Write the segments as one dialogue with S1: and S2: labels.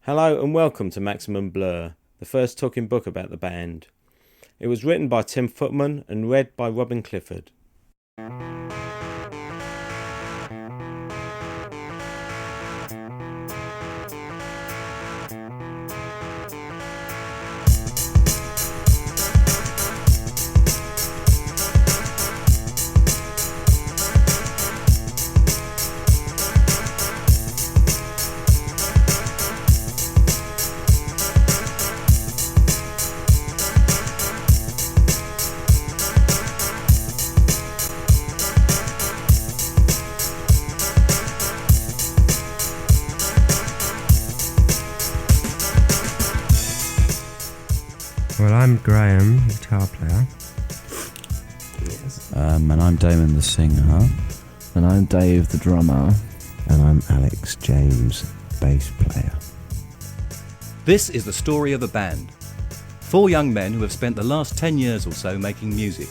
S1: Hello and welcome to Maximum Blur, the first talking book about the band. It was written by Tim Footman and read by Robin Clifford.
S2: Well, I'm Graham, guitar player.
S3: Yes. And I'm Damon, the singer.
S4: And I'm Dave, the drummer.
S5: And I'm Alex James, bass player.
S6: This is the story of a band. 4 young men who have spent the last 10 years or so making music.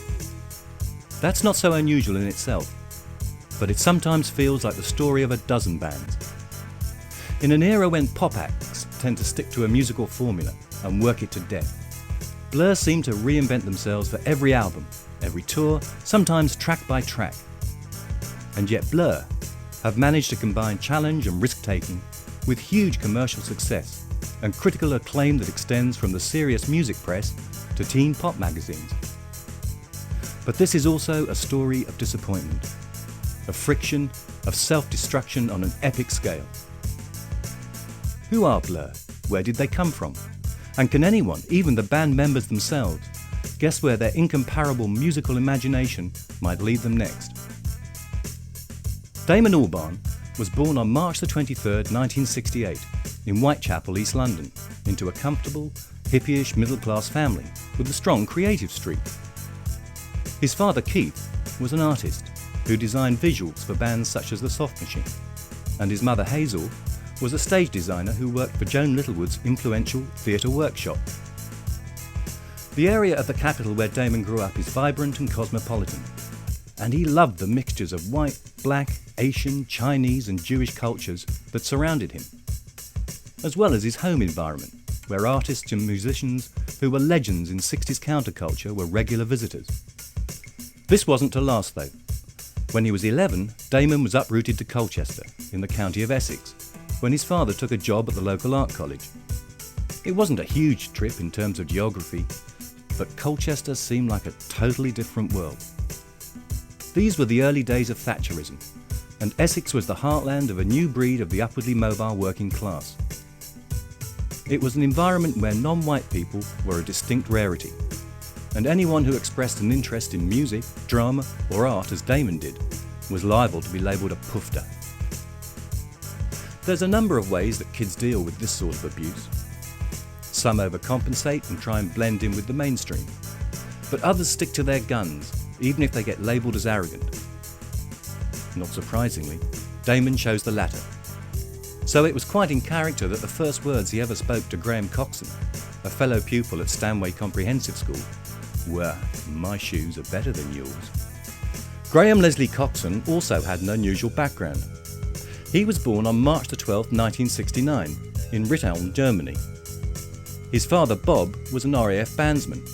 S6: That's not so unusual in itself, but it sometimes feels like the story of a dozen bands. In an era when pop acts tend to stick to a musical formula and work it to death, Blur seem to reinvent themselves for every album, every tour, sometimes track by track. And yet Blur have managed to combine challenge and risk-taking with huge commercial success and critical acclaim that extends from the serious music press to teen pop magazines. But this is also a story of disappointment, of friction, of self-destruction on an epic scale. Who are Blur? Where did they come from? And can anyone, even the band members themselves, guess where their incomparable musical imagination might lead them next? Damon Albarn was born on March the 23rd, 1968, in Whitechapel, East London, into a comfortable, hippie-ish middle-class family with a strong creative streak. His father, Keith, was an artist who designed visuals for bands such as The Soft Machine, and his mother, Hazel, was a stage designer who worked for Joan Littlewood's influential Theatre Workshop. The area of the capital where Damon grew up is vibrant and cosmopolitan, and he loved the mixtures of white, black, Asian, Chinese and Jewish cultures that surrounded him, as well as his home environment, where artists and musicians who were legends in 60s counterculture were regular visitors. This wasn't to last though. When he was 11, Damon was uprooted to Colchester, in the county of Essex, when his father took a job at the local art college. It wasn't a huge trip in terms of geography, but Colchester seemed like a totally different world. These were the early days of Thatcherism, and Essex was the heartland of a new breed of the upwardly mobile working class. It was an environment where non-white people were a distinct rarity, and anyone who expressed an interest in music, drama or art as Damon did was liable to be labelled a pufter. There's a number of ways that kids deal with this sort of abuse. Some overcompensate and try and blend in with the mainstream, but others stick to their guns, even if they get labelled as arrogant. Not surprisingly, Damon chose the latter. So it was quite in character that the first words he ever spoke to Graham Coxon, a fellow pupil at Stanway Comprehensive School, were, "My shoes are better than yours." Graham Leslie Coxon also had an unusual background. He was born on March the 12th, 1969, in Ritteln, Germany. His father, Bob, was an RAF bandsman,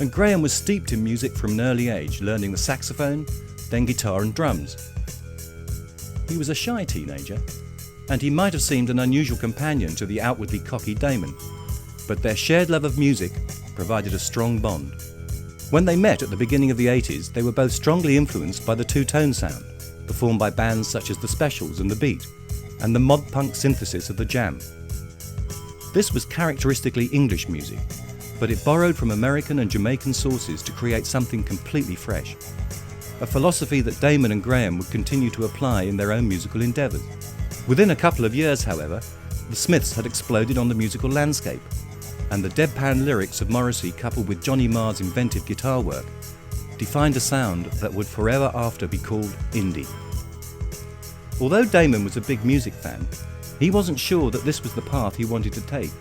S6: and Graham was steeped in music from an early age, learning the saxophone, then guitar and drums. He was a shy teenager, and he might have seemed an unusual companion to the outwardly cocky Damon, but their shared love of music provided a strong bond. When they met at the beginning of the 80s, they were both strongly influenced by the two-tone sound, performed by bands such as The Specials and The Beat, and the mod punk synthesis of The Jam. This was characteristically English music, but it borrowed from American and Jamaican sources to create something completely fresh, a philosophy that Damon and Graham would continue to apply in their own musical endeavours. Within a couple of years, however, the Smiths had exploded on the musical landscape, and the deadpan lyrics of Morrissey coupled with Johnny Marr's inventive guitar work defined a sound that would forever after be called indie. Although Damon was a big music fan, he wasn't sure that this was the path he wanted to take.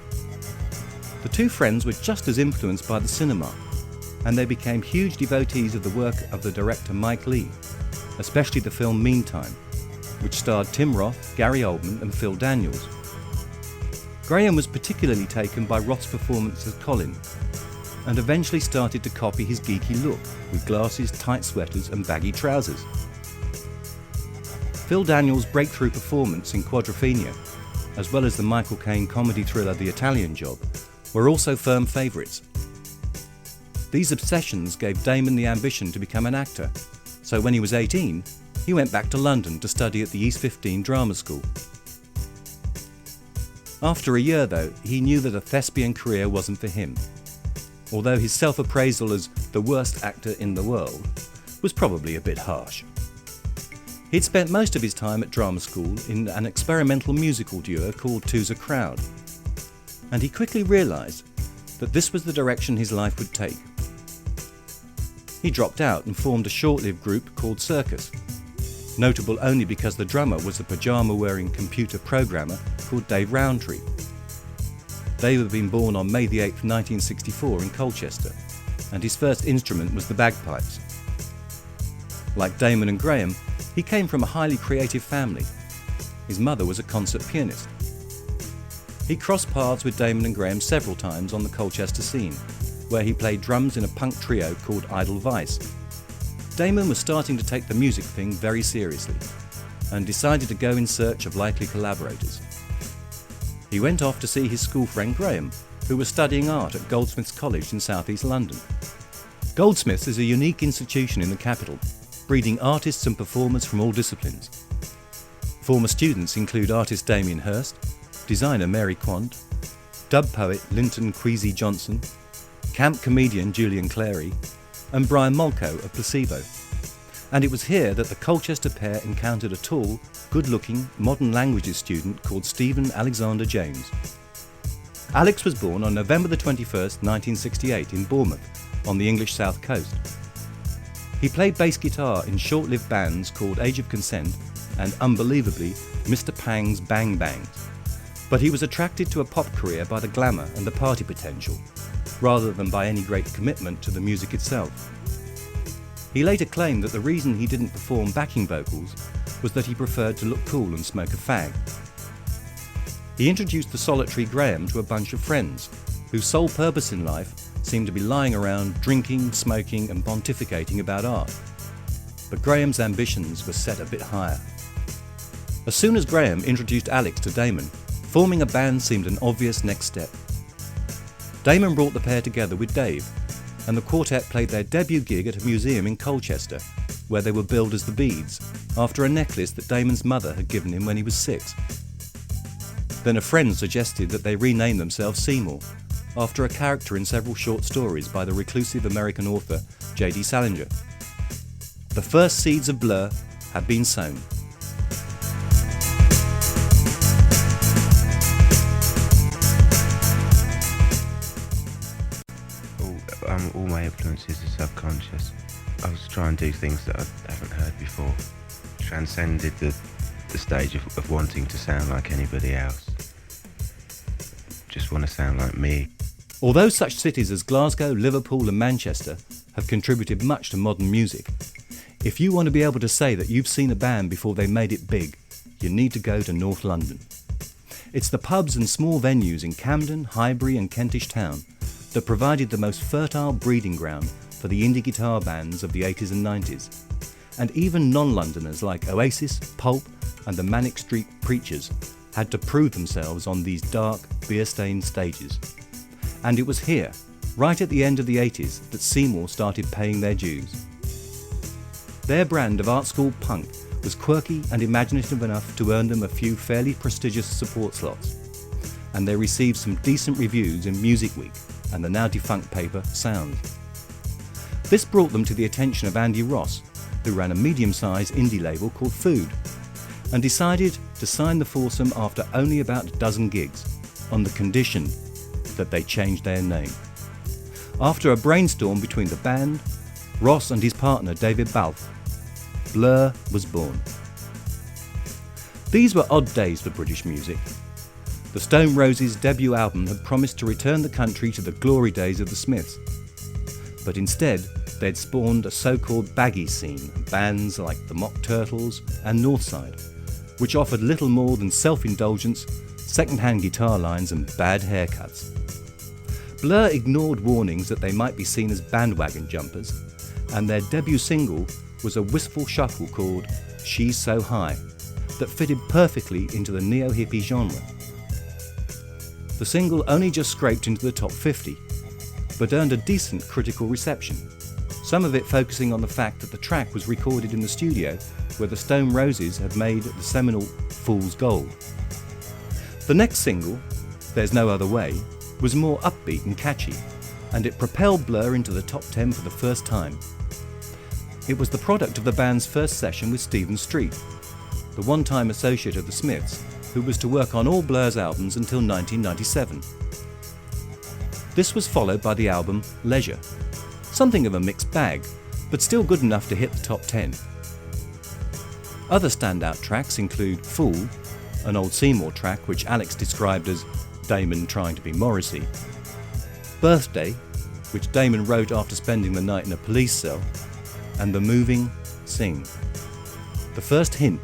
S6: The two friends were just as influenced by the cinema, and they became huge devotees of the work of the director Mike Leigh, especially the film Meantime, which starred Tim Roth, Gary Oldman and Phil Daniels. Graham was particularly taken by Roth's performance as Colin, and eventually started to copy his geeky look with glasses, tight sweaters and baggy trousers. Phil Daniels' breakthrough performance in Quadrophenia, as well as the Michael Caine comedy thriller The Italian Job, were also firm favourites. These obsessions gave Damon the ambition to become an actor, so when he was 18, he went back to London to study at the East 15 Drama School. After a year, though, he knew that a thespian career wasn't for him, although his self-appraisal as the worst actor in the world was probably a bit harsh. He'd spent most of his time at drama school in an experimental musical duo called Two's a Crowd, and he quickly realised that this was the direction his life would take. He dropped out and formed a short-lived group called Circus, notable only because the drummer was a pyjama-wearing computer programmer called Dave Rowntree. Dave had been born on May the 8th, 1964 in Colchester, and his first instrument was the bagpipes. Like Damon and Graham, he came from a highly creative family. His mother was a concert pianist. He crossed paths with Damon and Graham several times on the Colchester scene, where he played drums in a punk trio called Idle Vice. Damon was starting to take the music thing very seriously, and decided to go in search of likely collaborators. He went off to see his school friend Graham, who was studying art at Goldsmiths College in South East London. Goldsmiths is a unique institution in the capital, breeding artists and performers from all disciplines. Former students include artist Damien Hirst, designer Mary Quant, dub poet Linton Kwesi Johnson, camp comedian Julian Clary, and Brian Molko of Placebo. And it was here that the Colchester pair encountered a tall, good-looking, modern languages student called Stephen Alexander James. Alex was born on November the 21st, 1968 in Bournemouth, on the English south coast. He played bass guitar in short-lived bands called Age of Consent and, unbelievably, Mr. Pang's Bang Bangs. But he was attracted to a pop career by the glamour and the party potential, rather than by any great commitment to the music itself. He later claimed that the reason he didn't perform backing vocals was that he preferred to look cool and smoke a fag. He introduced the solitary Graham to a bunch of friends, whose sole purpose in life seemed to be lying around, drinking, smoking and pontificating about art. But Graham's ambitions were set a bit higher. As soon as Graham introduced Alex to Damon, forming a band seemed an obvious next step. Damon brought the pair together with Dave, and the quartet played their debut gig at a museum in Colchester, where they were billed as the Beads, after a necklace that Damon's mother had given him when he was 6. Then a friend suggested that they rename themselves Seymour, after a character in several short stories by the reclusive American author J.D. Salinger. The first seeds of Blur had been sown.
S5: All my influences are subconscious. I was trying to do things that I haven't heard before. Transcended the stage of wanting to sound like anybody else. Just want to sound like me.
S6: Although such cities as Glasgow, Liverpool and Manchester have contributed much to modern music, if you want to be able to say that you've seen a band before they made it big, you need to go to North London. It's the pubs and small venues in Camden, Highbury and Kentish Town that provided the most fertile breeding ground for the indie guitar bands of the 80s and 90s. And even non-Londoners like Oasis, Pulp and the Manic Street Preachers had to prove themselves on these dark, beer-stained stages. And it was here, right at the end of the 80s, that Seymour started paying their dues. Their brand of art school punk was quirky and imaginative enough to earn them a few fairly prestigious support slots, and they received some decent reviews in Music Week and the now defunct paper Sound. This brought them to the attention of Andy Ross, who ran a medium-sized indie label called Food, and decided to sign the foursome after only about a dozen gigs, on the condition that they changed their name. After a brainstorm between the band, Ross and his partner David Balfe, Blur was born. These were odd days for British music. The Stone Roses' debut album had promised to return the country to the glory days of the Smiths. But instead, they'd spawned a so-called baggy scene, bands like the Mock Turtles and Northside, which offered little more than self-indulgence second-hand guitar lines and bad haircuts. Blur ignored warnings that they might be seen as bandwagon jumpers, and their debut single was a wistful shuffle called She's So High that fitted perfectly into the neo-hippie genre. The single only just scraped into the top 50, but earned a decent critical reception, some of it focusing on the fact that the track was recorded in the studio where the Stone Roses had made the seminal Fool's Gold. The next single, There's No Other Way, was more upbeat and catchy, and it propelled Blur into the top 10 for the first time. It was the product of the band's first session with Stephen Street, the one-time associate of the Smiths, who was to work on all Blur's albums until 1997. This was followed by the album Leisure, something of a mixed bag, but still good enough to hit the top 10. Other standout tracks include Fool, an old Seymour track which Alex described as Damon trying to be Morrissey, Birthday, which Damon wrote after spending the night in a police cell, and the moving Sing. The first hint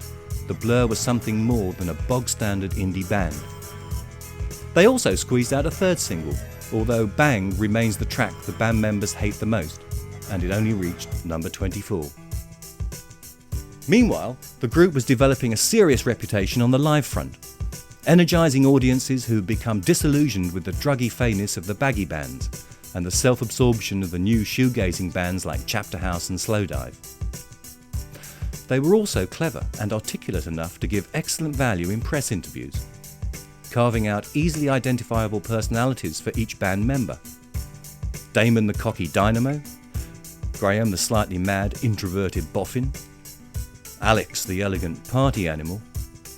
S6: that Blur was something more than a bog-standard indie band. They also squeezed out a third single, although Bang remains the track the band members hate the most, and it only reached number 24. Meanwhile, the group was developing a serious reputation on the live front, energising audiences who had become disillusioned with the druggy fayness of the baggy bands and the self-absorption of the new shoegazing bands like Chapter House and Slowdive. They were also clever and articulate enough to give excellent value in press interviews, carving out easily identifiable personalities for each band member. Damon the cocky dynamo, Graham the slightly mad introverted boffin, Alex the elegant party animal,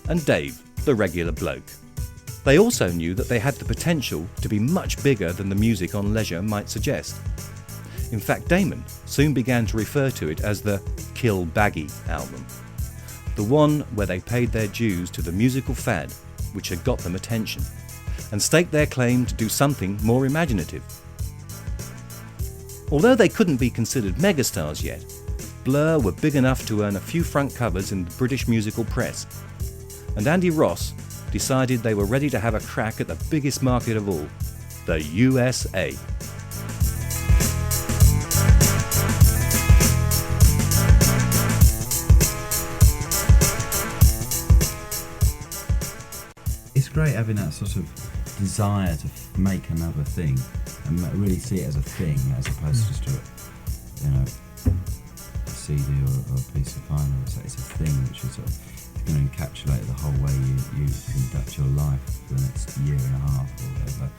S6: and Dave the regular bloke. They also knew that they had the potential to be much bigger than the music on Leisure might suggest. In fact, Damon soon began to refer to it as the Kill Baggy album, the one where they paid their dues to the musical fad which had got them attention, and staked their claim to do something more imaginative. Although they couldn't be considered megastars yet, Blur were big enough to earn a few front covers in the British musical press, and Andy Ross decided they were ready to have a crack at the biggest market of all, the USA.
S3: It's great having that sort of desire to make another thing and really see it as a thing as opposed to just a CD or a piece of vinyl. It's a thing which is sort of going to encapsulate the whole way you conduct your life for the next year and a half or whatever,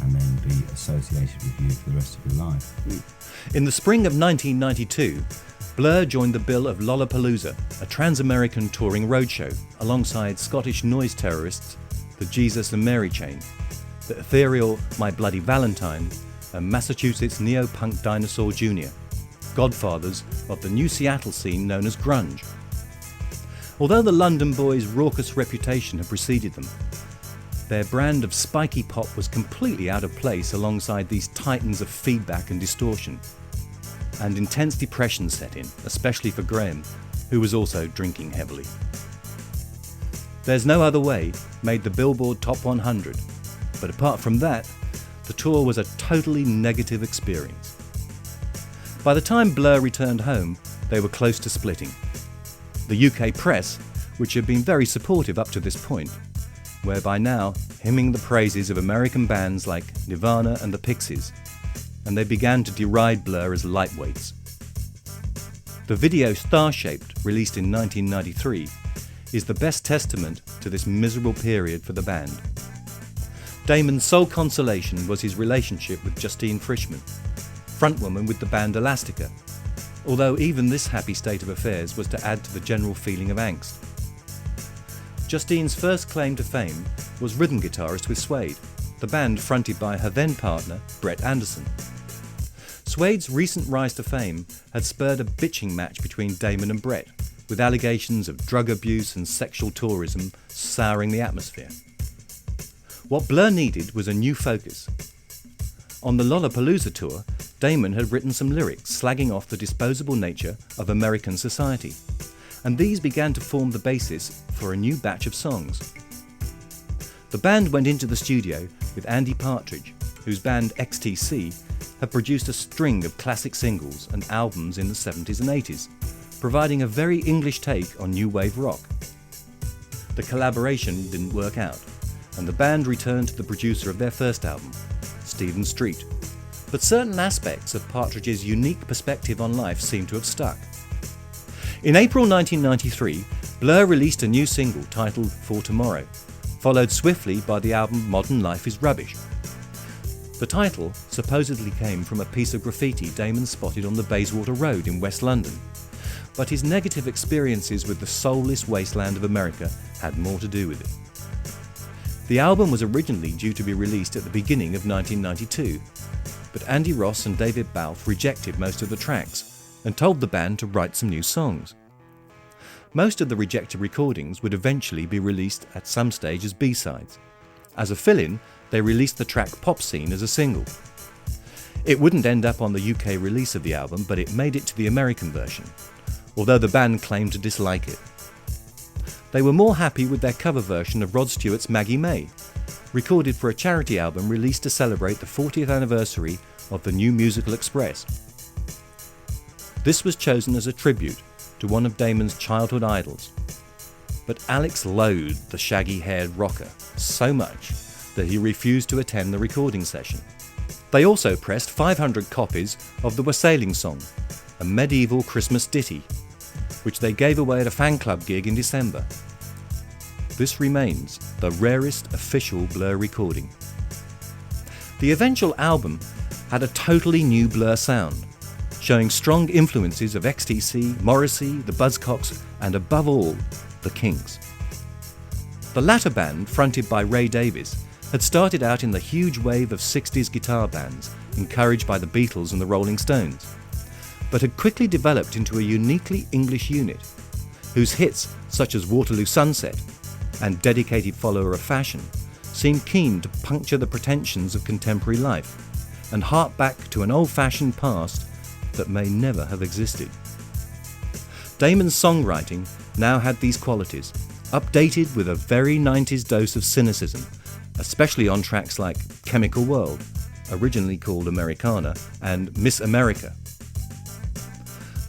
S3: and then be associated with you for the rest of your life.
S6: In the spring of 1992, Blur joined the bill of Lollapalooza, a trans-American touring roadshow, alongside Scottish noise terrorists, the Jesus and Mary Chain, the ethereal My Bloody Valentine, and Massachusetts neo-punk Dinosaur Jr., godfathers of the new Seattle scene known as grunge. Although the London boys' raucous reputation had preceded them, their brand of spiky pop was completely out of place alongside these titans of feedback and distortion, and intense depression set in, especially for Graham, who was also drinking heavily. There's No Other Way made the Billboard Top 100, but apart from that, the tour was a totally negative experience. By the time Blur returned home, they were close to splitting. The UK press, which had been very supportive up to this point, were by now hymning the praises of American bands like Nirvana and the Pixies, and they began to deride Blur as lightweights. The video Star-Shaped, released in 1993, is the best testament to this miserable period for the band. Damon's sole consolation was his relationship with Justine Frischmann, frontwoman with the band Elastica, although even this happy state of affairs was to add to the general feeling of angst. Justine's first claim to fame was rhythm guitarist with Suede, the band fronted by her then partner, Brett Anderson. Suede's recent rise to fame had spurred a bitching match between Damon and Brett, with allegations of drug abuse and sexual tourism souring the atmosphere. What Blur needed was a new focus. On the Lollapalooza tour, Damon had written some lyrics slagging off the disposable nature of American society, and these began to form the basis for a new batch of songs. The band went into the studio with Andy Partridge, whose band XTC had produced a string of classic singles and albums in the 70s and 80s, providing a very English take on new wave rock. The collaboration didn't work out, and the band returned to the producer of their first album, Stephen Street. But certain aspects of Partridge's unique perspective on life seem to have stuck. In April 1993, Blur released a new single titled For Tomorrow, followed swiftly by the album Modern Life is Rubbish. The title supposedly came from a piece of graffiti Damon spotted on the Bayswater Road in West London, but his negative experiences with the soulless wasteland of America had more to do with it. The album was originally due to be released at the beginning of 1992, but Andy Ross and David Balfe rejected most of the tracks and told the band to write some new songs. Most of the rejected recordings would eventually be released at some stage as B-sides. As a fill-in, they released the track Pop Scene as a single. It wouldn't end up on the UK release of the album, but it made it to the American version, although the band claimed to dislike it. They were more happy with their cover version of Rod Stewart's Maggie May, recorded for a charity album released to celebrate the 40th anniversary of the New Musical Express. This was chosen as a tribute to one of Damon's childhood idols, but Alex loathed the shaggy-haired rocker so much that he refused to attend the recording session. They also pressed 500 copies of the Wassailing Song, a medieval Christmas ditty, which they gave away at a fan club gig in December. This remains the rarest official Blur recording. The eventual album had a totally new Blur sound, showing strong influences of XTC, Morrissey, the Buzzcocks, and above all, the Kinks. The latter band, fronted by Ray Davies, had started out in the huge wave of 60s guitar bands, encouraged by the Beatles and the Rolling Stones, but had quickly developed into a uniquely English unit, whose hits such as Waterloo Sunset and Dedicated Follower of Fashion seemed keen to puncture the pretensions of contemporary life and hark back to an old-fashioned past that may never have existed. Damon's songwriting now had these qualities, updated with a very 90s dose of cynicism, especially on tracks like Chemical World, originally called Americana, and Miss America.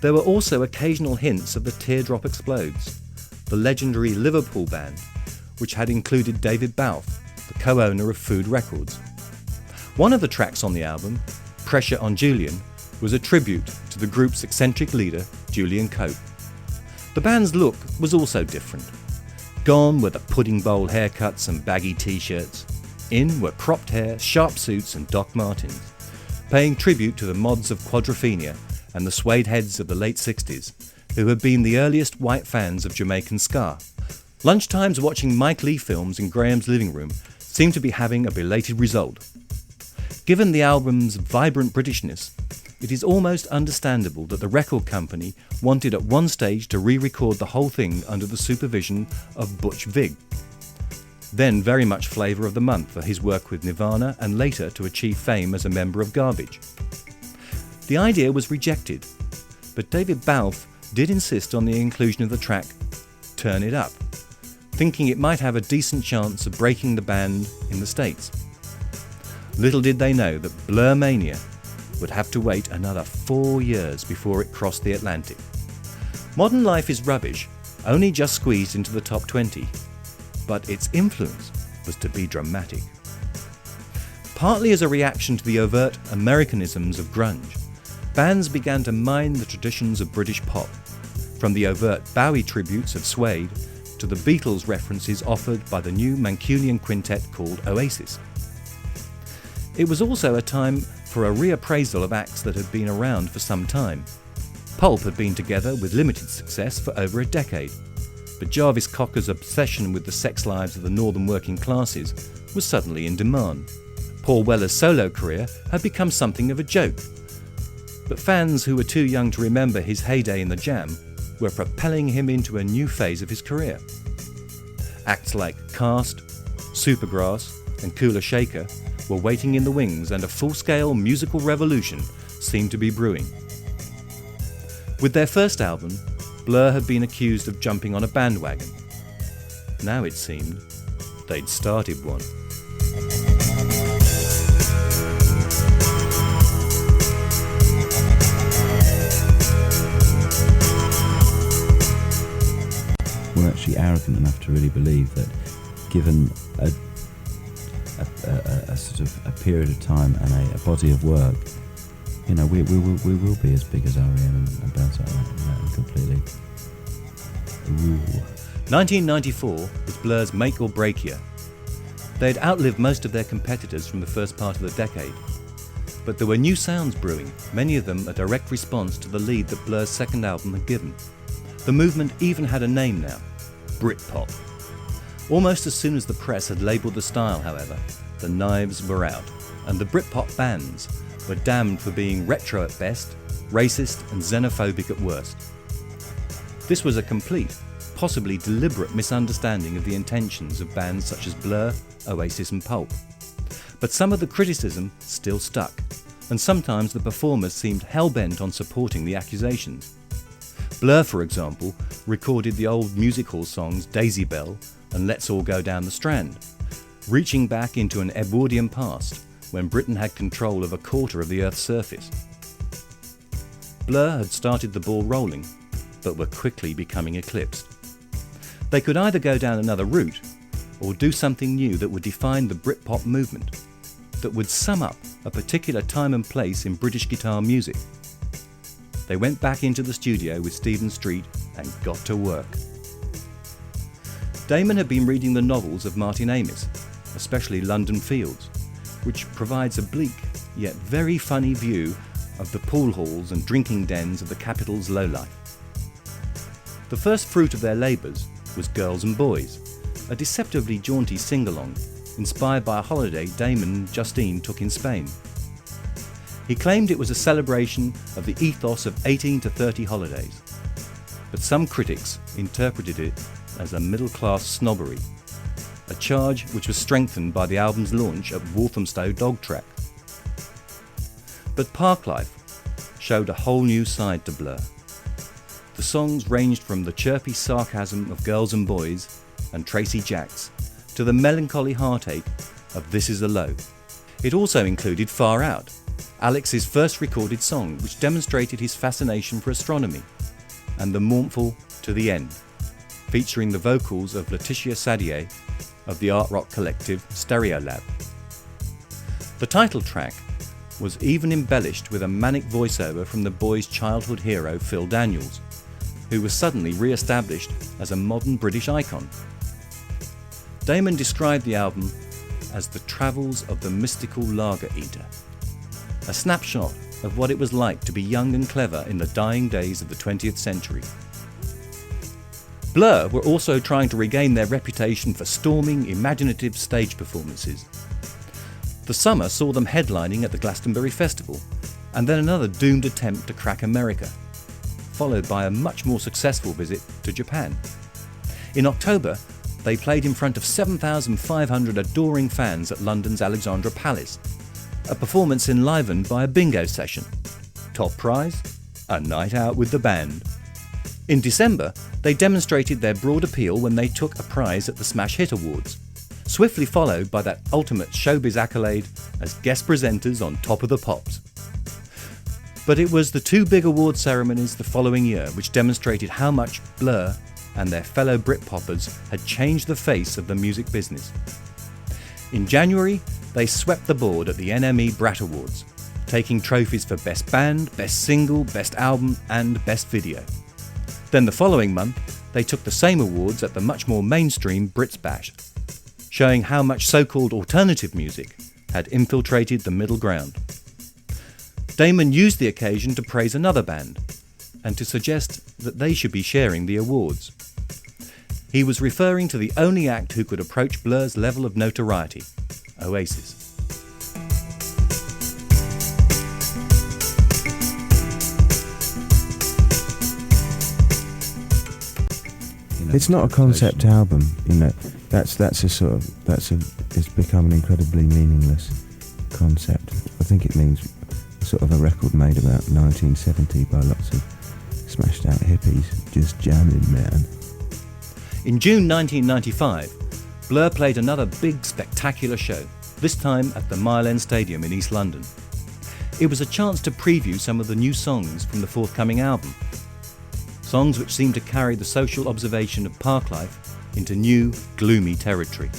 S6: There were also occasional hints of the Teardrop Explodes, the legendary Liverpool band, which had included David Balfe, the co-owner of Food Records. One of the tracks on the album, Pressure on Julian, was a tribute to the group's eccentric leader, Julian Cope. The band's look was also different. Gone were the pudding bowl haircuts and baggy t-shirts. In were cropped hair, sharp suits and Doc Martens, paying tribute to the mods of Quadrophenia and the suede heads of the late 60s, who had been the earliest white fans of Jamaican ska. Lunchtimes watching Mike Leigh films in Graham's living room seemed to be having a belated result. Given the album's vibrant Britishness, it is almost understandable that the record company wanted at one stage to re-record the whole thing under the supervision of Butch Vig, then very much flavour of the month for his work with Nirvana and later to achieve fame as a member of Garbage. The idea was rejected, but David Balfe did insist on the inclusion of the track Turn It Up, thinking it might have a decent chance of breaking the band in the States. Little did they know that Blur Mania would have to wait another 4 years before it crossed the Atlantic. Modern Life is Rubbish only just squeezed into the top 20, but its influence was to be dramatic. Partly as a reaction to the overt Americanisms of grunge, bands began to mine the traditions of British pop, from the overt Bowie tributes of Suede to the Beatles references offered by the new Mancunian quintet called Oasis. It was also a time for a reappraisal of acts that had been around for some time. Pulp had been together with limited success for over a decade, but Jarvis Cocker's obsession with the sex lives of the northern working classes was suddenly in demand. Paul Weller's solo career had become something of a joke, but fans who were too young to remember his heyday in the Jam were propelling him into a new phase of his career. Acts like Cast, Supergrass and Kula Shaker were waiting in the wings, and a full-scale musical revolution seemed to be brewing. With their first album, Blur had been accused of jumping on a bandwagon. Now it seemed they'd started one.
S3: We're actually arrogant enough to really believe that, given a sort of a period of time and a body of work, you know, we will be as big as R.E.M. and bands like that, completely. Ooh.
S6: 1994 was Blur's make or break year. They'd outlived most of their competitors from the first part of the decade, but there were new sounds brewing, many of them a direct response to the lead that Blur's second album had given. The movement even had a name now: Britpop. Almost as soon as the press had labelled the style, however, the knives were out, and the Britpop bands were damned for being retro at best, racist and xenophobic at worst. This was a complete, possibly deliberate misunderstanding of the intentions of bands such as Blur, Oasis and Pulp. But some of the criticism still stuck, and sometimes the performers seemed hell-bent on supporting the accusations. Blur, for example, recorded the old music hall songs Daisy Bell and Let's All Go Down the Strand, reaching back into an Edwardian past when Britain had control of a quarter of the Earth's surface. Blur had started the ball rolling, but were quickly becoming eclipsed. They could either go down another route or do something new that would define the Britpop movement, that would sum up a particular time and place in British guitar music. They went back into the studio with Stephen Street and got to work. Damon had been reading the novels of Martin Amis, especially London Fields, which provides a bleak yet very funny view of the pool halls and drinking dens of the capital's lowlife. The first fruit of their labours was Girls and Boys, a deceptively jaunty sing-along inspired by a holiday Damon and Justine took in Spain. He claimed it was a celebration of the ethos of 18 to 30 holidays, but some critics interpreted it as a middle-class snobbery, a charge which was strengthened by the album's launch at Walthamstow Dog Track. But Parklife showed a whole new side to Blur. The songs ranged from the chirpy sarcasm of Girls and Boys and Tracy Jacks to the melancholy heartache of This Is a Low. It also included Far Out, Alex's first recorded song, which demonstrated his fascination for astronomy, and the mournful To the End, featuring the vocals of Laetitia Sadier of the art rock collective Stereolab. The title track was even embellished with a manic voiceover from the boys' childhood hero Phil Daniels, who was suddenly re-established as a modern British icon. Damon described the album as the travels of the mystical lager eater, a snapshot of what it was like to be young and clever in the dying days of the 20th century. Blur were also trying to regain their reputation for storming, imaginative stage performances. The summer saw them headlining at the Glastonbury Festival, and then another doomed attempt to crack America, followed by a much more successful visit to Japan. In October, they played in front of 7,500 adoring fans at London's Alexandra Palace, a performance enlivened by a bingo session. Top prize? A night out with the band. In December, they demonstrated their broad appeal when they took a prize at the Smash Hit Awards, swiftly followed by that ultimate showbiz accolade as guest presenters on Top of the Pops. But it was the two big award ceremonies the following year which demonstrated how much Blur and their fellow Britpoppers had changed the face of the music business. In January, they swept the board at the NME Brat Awards, taking trophies for Best Band, Best Single, Best Album and Best Video. Then the following month, they took the same awards at the much more mainstream Brits Bash, showing how much so-called alternative music had infiltrated the middle ground. Damon used the occasion to praise another band, and to suggest that they should be sharing the awards. He was referring to the only act who could approach Blur's level of notoriety, Oasis.
S3: It's not a concept album, you know. It's become an incredibly meaningless concept. I think it means sort of a record made about 1970 by lots of smashed out hippies just jamming, man.
S6: In June 1995, Blur played another big, spectacular show, this time at the Mile End Stadium in East London. It was a chance to preview some of the new songs from the forthcoming album. Songs which seemed to carry the social observation of park life into new, gloomy territory.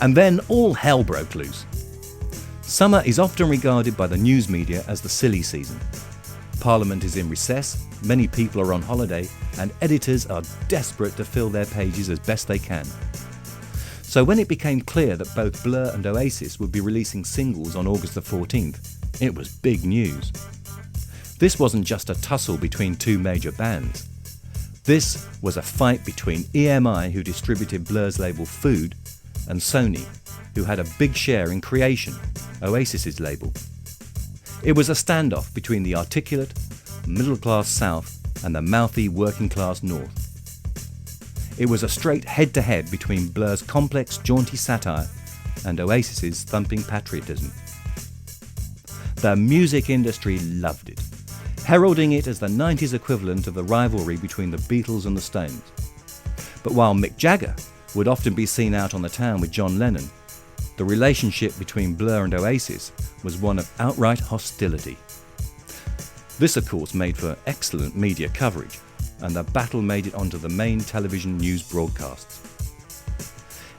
S6: And then all hell broke loose. Summer is often regarded by the news media as the silly season. Parliament is in recess, many people are on holiday, and editors are desperate to fill their pages as best they can. So when it became clear that both Blur and Oasis would be releasing singles on August the 14th, it was big news. This wasn't just a tussle between two major bands. This was a fight between EMI, who distributed Blur's label Food, and Sony, who had a big share in Creation, Oasis's label. It was a standoff between the articulate, middle-class South and the mouthy working-class North. It was a straight head-to-head between Blur's complex, jaunty satire and Oasis's thumping patriotism. The music industry loved it, heralding it as the 90s equivalent of the rivalry between the Beatles and the Stones. But while Mick Jagger would often be seen out on the town with John Lennon, the relationship between Blur and Oasis was one of outright hostility. This, of course, made for excellent media coverage, and the battle made it onto the main television news broadcasts.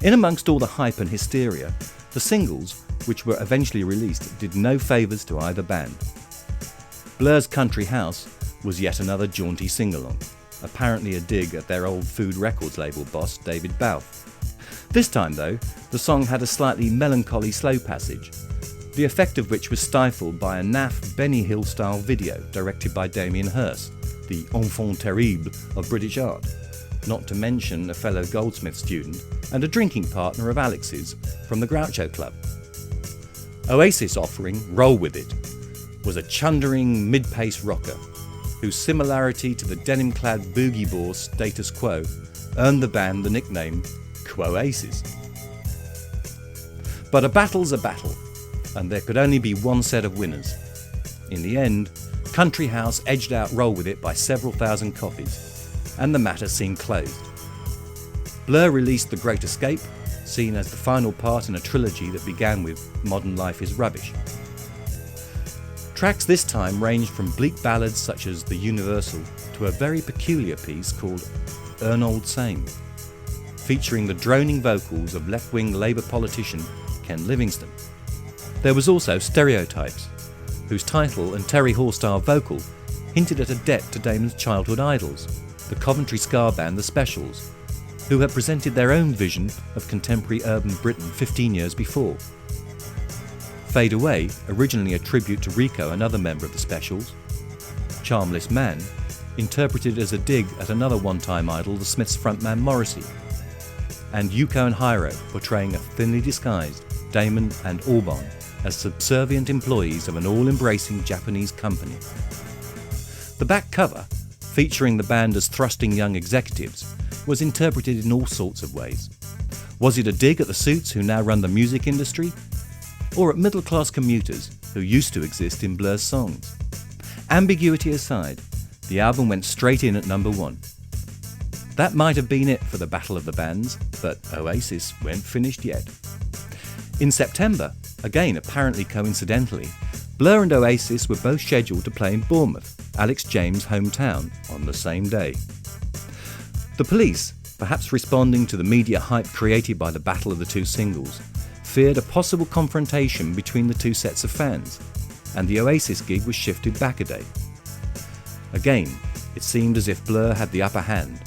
S6: In amongst all the hype and hysteria, the singles, which were eventually released, did no favours to either band. Blur's Country House was yet another jaunty sing-along, apparently a dig at their old Food Records label boss David Balfe. This time, though, the song had a slightly melancholy slow passage, the effect of which was stifled by a naff Benny Hill-style video directed by Damien Hirst, the enfant terrible of British art, not to mention a fellow Goldsmith student and a drinking partner of Alex's from the Groucho Club. Oasis offering Roll With It was a chundering mid-pace rocker whose similarity to the denim-clad boogie boar Status Quo earned the band the nickname Quoasis. But a battle's a battle, and there could only be one set of winners. In the end, Country House edged out Roll With It by several thousand copies, and the matter seemed closed. Blur released The Great Escape, seen as the final part in a trilogy that began with Modern Life is Rubbish. Tracks this time ranged from bleak ballads such as The Universal to a very peculiar piece called Earn Old Same, featuring the droning vocals of left-wing Labour politician Ken Livingstone. There was also Stereotypes, whose title and Terry Hoare-style vocal hinted at a debt to Damon's childhood idols, the Coventry ska band The Specials, who had presented their own vision of contemporary urban Britain 15 years before. Fade Away, originally a tribute to Rico, another member of The Specials. Charmless Man, interpreted as a dig at another one-time idol, the Smiths frontman Morrissey. And Yuko and Hiro, portraying a thinly disguised Damon and Albarn as subservient employees of an all-embracing Japanese company. The back cover, featuring the band as thrusting young executives, was interpreted in all sorts of ways. Was it a dig at the suits who now run the music industry? Or at middle-class commuters who used to exist in Blur's songs? Ambiguity aside, the album went straight in at number 1. That might have been it for the Battle of the Bands, but Oasis weren't finished yet. In September, again apparently coincidentally, Blur and Oasis were both scheduled to play in Bournemouth, Alex James' hometown, on the same day. The Police, perhaps responding to the media hype created by the battle of the two singles, feared a possible confrontation between the two sets of fans, and the Oasis gig was shifted back a day. Again, it seemed as if Blur had the upper hand,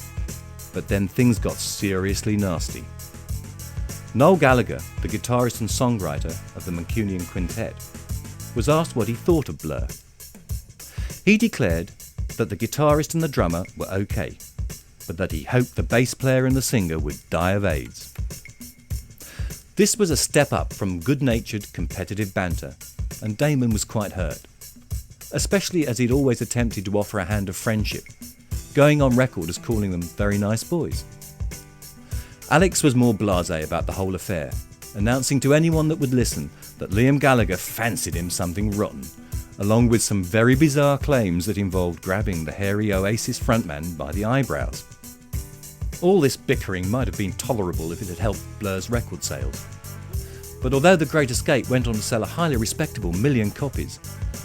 S6: but then things got seriously nasty. Noel Gallagher, the guitarist and songwriter of the Mancunian Quintet, was asked what he thought of Blur. He declared that the guitarist and the drummer were okay, but that he hoped the bass player and the singer would die of AIDS. This was a step up from good-natured, competitive banter, and Damon was quite hurt, especially as he'd always attempted to offer a hand of friendship, going on record as calling them very nice boys. Alex was more blasé about the whole affair, announcing to anyone that would listen that Liam Gallagher fancied him something rotten, along with some very bizarre claims that involved grabbing the hairy Oasis frontman by the eyebrows. All this bickering might have been tolerable if it had helped Blur's record sales. But although The Great Escape went on to sell a highly respectable 1 million copies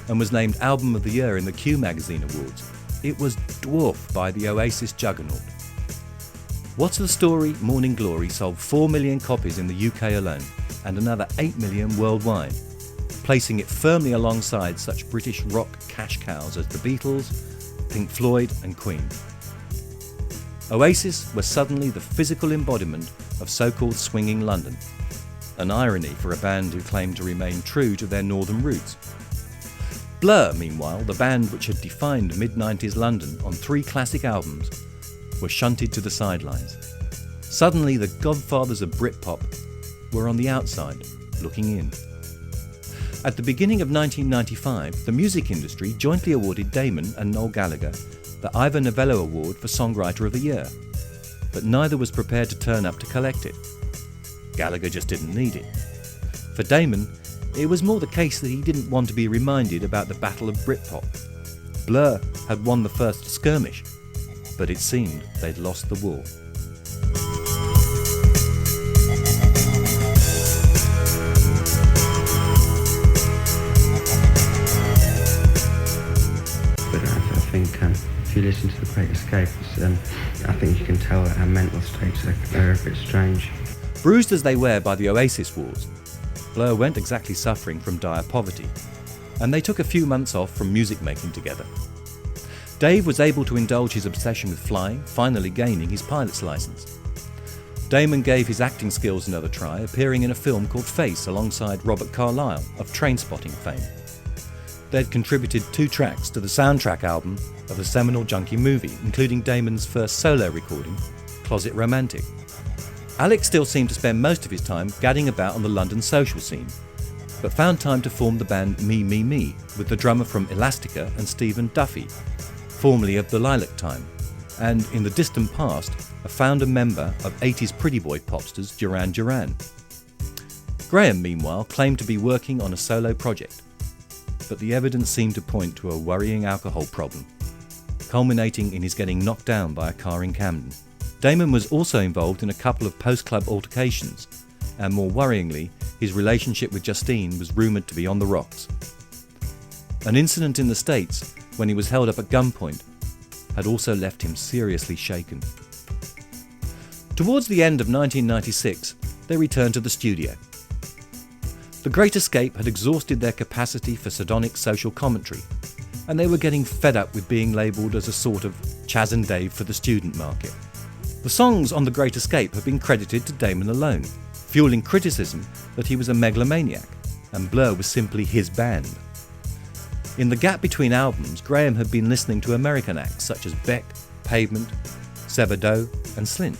S6: and was named Album of the Year in the Q Magazine Awards, it was dwarfed by the Oasis juggernaut. What's the Story? Morning Glory sold 4 million copies in the UK alone and another 8 million worldwide, placing it firmly alongside such British rock cash cows as the Beatles, Pink Floyd and Queen. Oasis were suddenly the physical embodiment of so-called swinging London, an irony for a band who claimed to remain true to their northern roots. Blur, meanwhile, the band which had defined mid-90s London on 3 classic albums, were shunted to the sidelines. Suddenly the godfathers of Britpop were on the outside, looking in. At the beginning of 1995, the music industry jointly awarded Damon and Noel Gallagher the Ivor Novello Award for Songwriter of the Year, but neither was prepared to turn up to collect it. Gallagher just didn't need it. For Damon, it was more the case that he didn't want to be reminded about the Battle of Britpop. Blur had won the first skirmish, but it seemed they'd lost the war.
S7: But I think if you listen to The Great Escape, I think you can tell that our mental states are a bit strange.
S6: Bruised as they were by the Oasis wars, Blur weren't exactly suffering from dire poverty, and they took a few months off from music making together. Dave was able to indulge his obsession with flying, finally gaining his pilot's license. Damon gave his acting skills another try, appearing in a film called Face alongside Robert Carlyle of Trainspotting fame. They'd contributed 2 tracks to the soundtrack album of the seminal Junkie movie, including Damon's first solo recording, Closet Romantic. Alex still seemed to spend most of his time gadding about on the London social scene, but found time to form the band Me Me Me with the drummer from Elastica and Stephen Duffy, formerly of the Lilac Time, and in the distant past, a founder member of 80s pretty boy popsters Duran Duran. Graham, meanwhile, claimed to be working on a solo project, but the evidence seemed to point to a worrying alcohol problem, culminating in his getting knocked down by a car in Camden. Damon was also involved in a couple of post-club altercations, and more worryingly, his relationship with Justine was rumoured to be on the rocks. An incident in the States, when he was held up at gunpoint, had also left him seriously shaken. Towards the end of 1996, they returned to the studio. The Great Escape had exhausted their capacity for sardonic social commentary, and they were getting fed up with being labelled as a sort of Chaz and Dave for the student market. The songs on The Great Escape have been credited to Damon alone, fueling criticism that he was a megalomaniac, and Blur was simply his band. In the gap between albums, Graham had been listening to American acts such as Beck, Pavement, Sebadoh and Slint.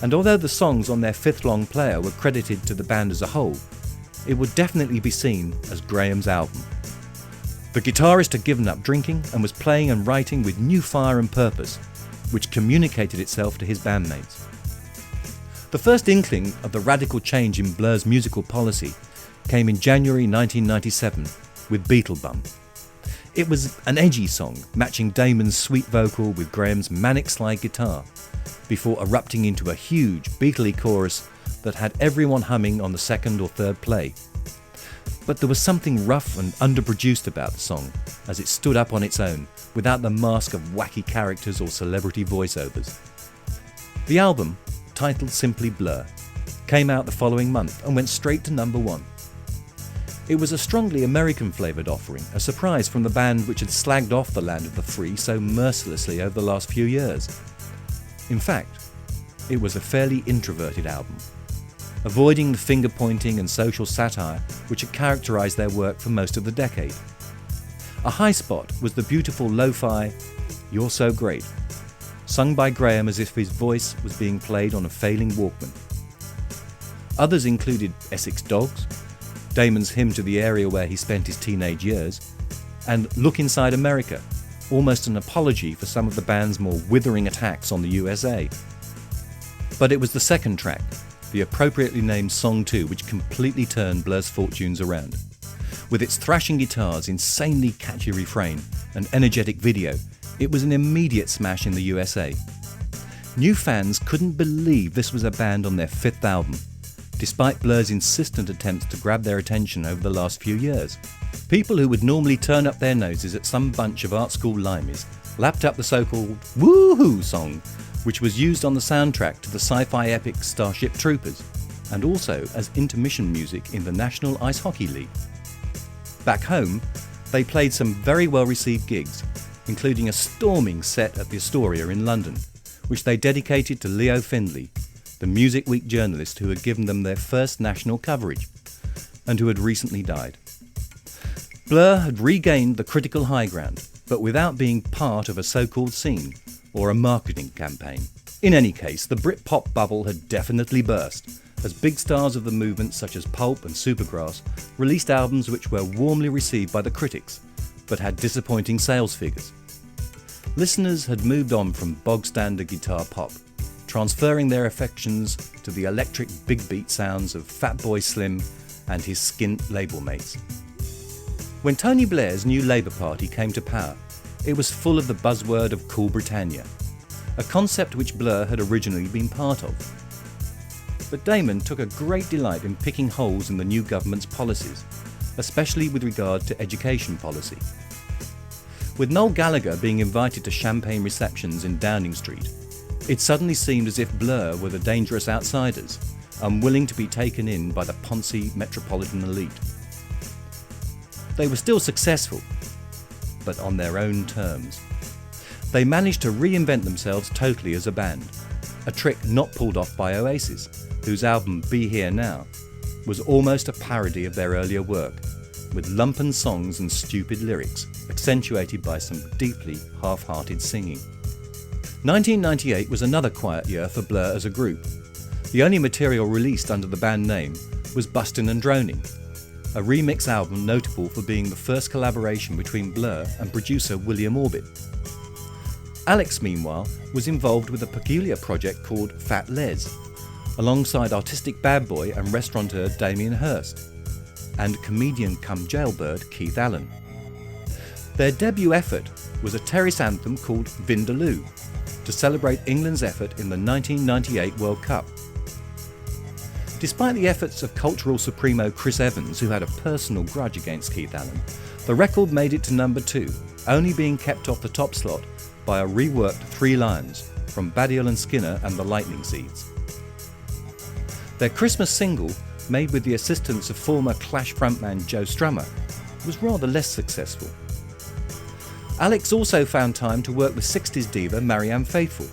S6: And although the songs on their 5th long player were credited to the band as a whole, it would definitely be seen as Graham's album. The guitarist had given up drinking and was playing and writing with new fire and purpose, which communicated itself to his bandmates. The first inkling of the radical change in Blur's musical policy came in January 1997 with Beetlebum. It was an edgy song, matching Damon's sweet vocal with Graham's manic slide guitar, before erupting into a huge Beatley chorus that had everyone humming on the 2nd or 3rd play. But there was something rough and underproduced about the song, as it stood up on its own, without the mask of wacky characters or celebrity voiceovers. The album, titled simply Blur, came out the following month and went straight to number 1. It was a strongly American-flavoured offering, a surprise from the band which had slagged off the land of the free so mercilessly over the last few years. In fact, it was a fairly introverted album, avoiding the finger-pointing and social satire which had characterised their work for most of the decade. A high spot was the beautiful lo-fi You're So Great, sung by Graham as if his voice was being played on a failing Walkman. Others included Essex Dogs, Damon's hymn to the area where he spent his teenage years, and Look Inside America, almost an apology for some of the band's more withering attacks on the USA. But it was the second track, the appropriately named Song 2, which completely turned Blur's fortunes around. With its thrashing guitars, insanely catchy refrain, and energetic video, it was an immediate smash in the USA. New fans couldn't believe this was a band on their 5th album, despite Blur's insistent attempts to grab their attention over the last few years. People who would normally turn up their noses at some bunch of art school limeys lapped up the so-called Woohoo song, which was used on the soundtrack to the sci-fi epic Starship Troopers, and also as intermission music in the National Ice Hockey League. Back home, they played some very well-received gigs, including a storming set at the Astoria in London, which they dedicated to Leo Findlay, the Music Week journalist who had given them their first national coverage, and who had recently died. Blur had regained the critical high ground, but without being part of a so-called scene or a marketing campaign. In any case, the Britpop bubble had definitely burst, as big stars of the movement such as Pulp and Supergrass released albums which were warmly received by the critics, but had disappointing sales figures. Listeners had moved on from bog-standard guitar pop, transferring their affections to the electric big beat sounds of Fatboy Slim and his skint label mates. When Tony Blair's new Labour Party came to power, it was full of the buzzword of Cool Britannia, a concept which Blur had originally been part of. But Damon took a great delight in picking holes in the new government's policies, especially with regard to education policy. With Noel Gallagher being invited to champagne receptions in Downing Street, it suddenly seemed as if Blur were the dangerous outsiders, unwilling to be taken in by the poncy metropolitan elite. They were still successful, but on their own terms. They managed to reinvent themselves totally as a band, a trick not pulled off by Oasis, whose album Be Here Now was almost a parody of their earlier work, with lumpen songs and stupid lyrics, accentuated by some deeply half-hearted singing. 1998 was another quiet year for Blur as a group. The only material released under the band name was Bustin' and Droning, a remix album notable for being the first collaboration between Blur and producer William Orbit. Alex, meanwhile, was involved with a peculiar project called Fat Les, alongside artistic bad boy and restaurateur Damien Hirst, and comedian come jailbird Keith Allen. Their debut effort was a terrace anthem called Vindaloo, to celebrate England's effort in the 1998 World Cup. Despite the efforts of cultural supremo Chris Evans, who had a personal grudge against Keith Allen, the record made it to number 2, only being kept off the top slot by a reworked Three Lions from Badial and Skinner and the Lightning Seeds. Their Christmas single, made with the assistance of former Clash frontman Joe Strummer, was rather less successful. Alex also found time to work with 60s diva Marianne Faithfull,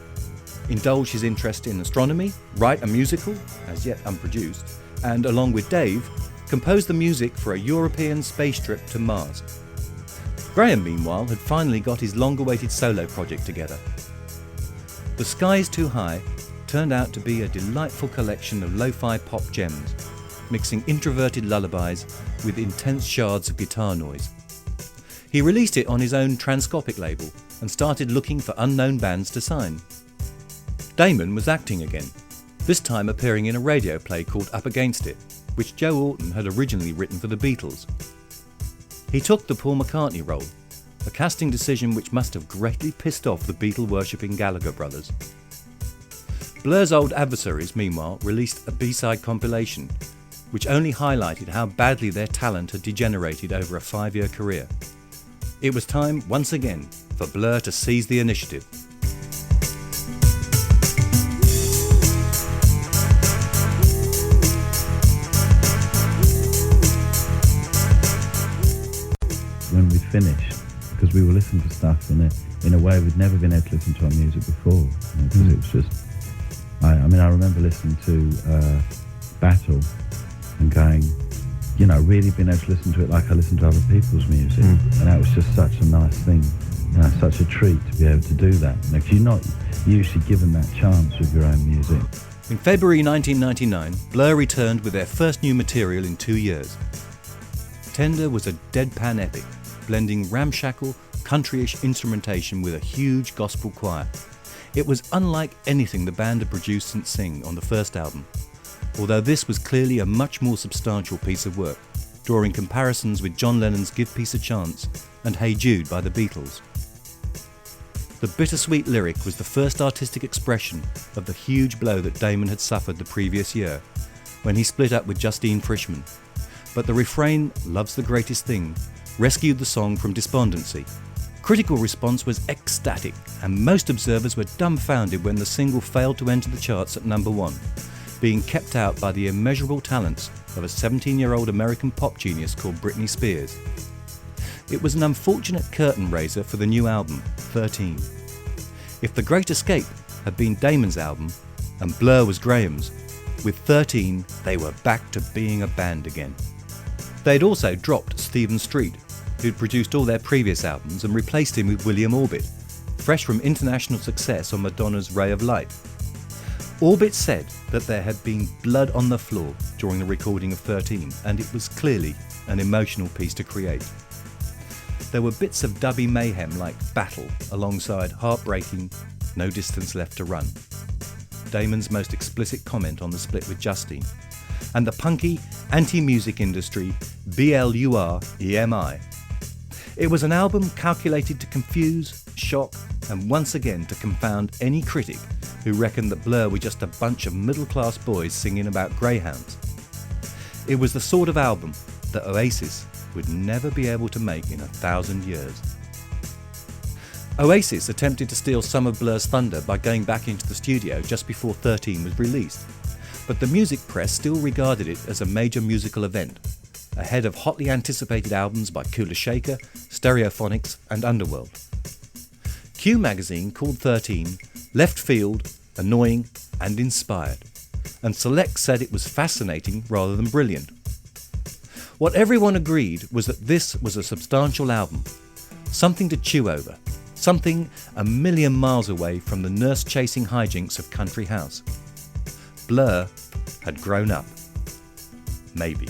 S6: indulge his interest in astronomy, write a musical, as yet unproduced, and along with Dave, compose the music for a European space trip to Mars. Graham, meanwhile, had finally got his long-awaited solo project together. The Sky's Too High turned out to be a delightful collection of lo-fi pop gems, mixing introverted lullabies with intense shards of guitar noise. He released it on his own Transcopic label and started looking for unknown bands to sign. Damon was acting again, this time appearing in a radio play called Up Against It, which Joe Orton had originally written for the Beatles. He took the Paul McCartney role, a casting decision which must have greatly pissed off the Beatle-worshipping Gallagher brothers. Blur's old adversaries, meanwhile, released a B-side compilation, which only highlighted how badly their talent had degenerated over a 5-year career. It was time, once again, for Blur to seize the initiative.
S3: When we finished, because we were listening to stuff in a way we'd never been able to listen to our music before, because it was just, I remember listening to Battle and going, really being able to listen to it like I listen to other people's music, and that was just such a nice thing, such a treat to be able to do that, because you're not usually given that chance with your own music.
S6: In February 1999, Blur returned with their first new material in 2 years. Tender was a deadpan epic, blending ramshackle, countryish instrumentation with a huge gospel choir. It was unlike anything the band had produced since Sing on the first album, although this was clearly a much more substantial piece of work, drawing comparisons with John Lennon's Give Peace a Chance and Hey Jude by the Beatles. The bittersweet lyric was the first artistic expression of the huge blow that Damon had suffered the previous year, when he split up with Justine Frischmann. But the refrain, "Love's the greatest thing," rescued the song from despondency. Critical response was ecstatic, and most observers were dumbfounded when the single failed to enter the charts at number 1, being kept out by the immeasurable talents of a 17-year-old American pop genius called Britney Spears. It was an unfortunate curtain raiser for the new album, 13. If The Great Escape had been Damon's album, and Blur was Graham's, with 13 they were back to being a band again. They'd also dropped Stephen Street, who'd produced all their previous albums, and replaced him with William Orbit, fresh from international success on Madonna's Ray of Light. Orbit said that there had been blood on the floor during the recording of 13, and it was clearly an emotional piece to create. There were bits of dubby mayhem like Battle alongside heartbreaking No Distance Left to Run, Damon's most explicit comment on the split with Justine, and the punky anti-music industry BLUR-EMI. It was an album calculated to confuse, shock, and once again to confound any critic who reckoned that Blur were just a bunch of middle-class boys singing about greyhounds. It was the sort of album that Oasis would never be able to make in 1,000 years. Oasis attempted to steal some of Blur's thunder by going back into the studio just before 13 was released, but the music press still regarded it as a major musical event, ahead of hotly anticipated albums by Kula Shaker, Stereophonics and Underworld. Q magazine called 13 left field, annoying and inspired, and Select said it was fascinating rather than brilliant. What everyone agreed was that this was a substantial album, something to chew over, something a million miles away from the nurse-chasing hijinks of country house. Blur had grown up. Maybe.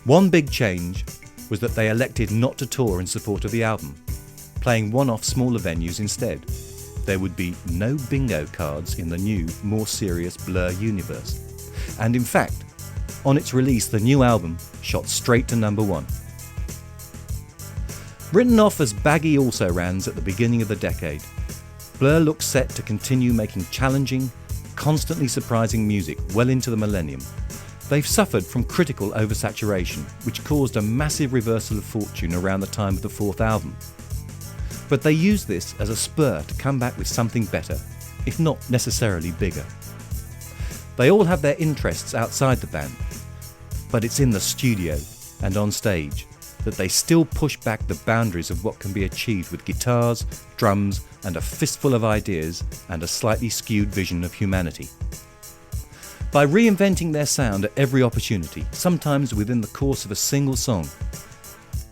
S6: One big change was that they elected not to tour in support of the album, playing one-off smaller venues instead. There would be no bingo cards in the new, more serious Blur universe. And in fact, on its release, the new album shot straight to number 1. Written off as baggy also-rans at the beginning of the decade, Blur looks set to continue making challenging, constantly surprising music well into the millennium. They've suffered from critical oversaturation, which caused a massive reversal of fortune around the time of the 4th album. But they used this as a spur to come back with something better, if not necessarily bigger. They all have their interests outside the band, but it's in the studio and on stage that they still push back the boundaries of what can be achieved with guitars, drums, and a fistful of ideas and a slightly skewed vision of humanity. By reinventing their sound at every opportunity, sometimes within the course of a single song,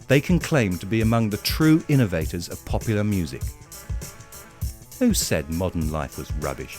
S6: they can claim to be among the true innovators of popular music. Who said modern life was rubbish?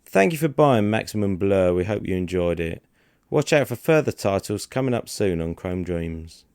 S1: Thank you for buying Maximum Blur. We hope you enjoyed it. Watch out for further titles coming up soon on Chrome Dreams.